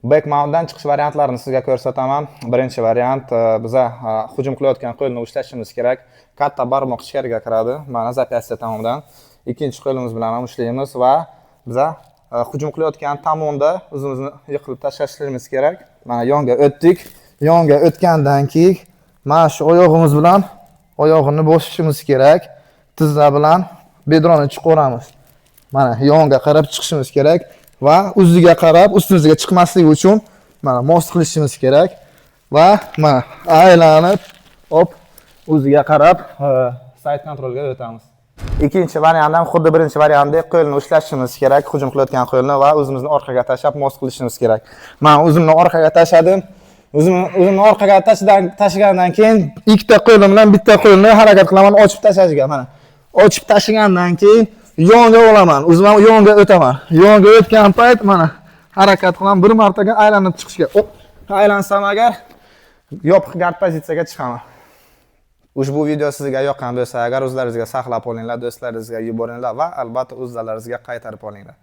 Back mountdan chiqish variantlarini sizga ko'rsataman. Birinchi variant biza hujum qilayotgan qo'lni ushlashimiz kerak. Katta barmoq ichkariga kiradi. Mana zapyastya tomonidan. Ikkinchi qo'limiz bilan ham ushlaymiz va biza hujum qilayotgan tomonda o'zimizni yiqilib tashlashimiz kerak. Mana yonga o'tdik. Yonga o'tgandan keyin mana shu oyog'imiz bilan oyog'ini bosishimiz kerak. Tizza bilan bedroni chiqaramiz. Mana yonga qarab chiqishimiz kerak va o'ziga qarab ustimizga chiqmasligi uchun mana mos qilishimiz kerak va mana aylanib hop o'ziga qarab side kontrolga o'tamiz. Ikkinchi variant ham xuddi birinchi variantdek qo'lni ushlashimiz kerak, hujum qilayotgan qo'lni va o'zimizni orqaga tashlab mos qilishimiz kerak. Men o'zimni orqaga tashladim. O'zimni orqaga tashlagandan keyin ikkita qo'lim bilan bitta qo'lni harakat qilaman ochib tashlashga. Mana ochib tashlagandan keyin yonga olaman, o'zim ham yonga o'taman. Yonga o'tgan payt mana harakat qilaman, bir martaga aylanib chiqishga. Aylansam agar yopiq gard pozitsiyaga chiqaman. Ushbu video sizga yoqqan bo'lsa, agar o'zlaringizga saqlab olinglar, do'stlaringizga yuboringlar va albatta o'zlaringizga qaytarib olinglar.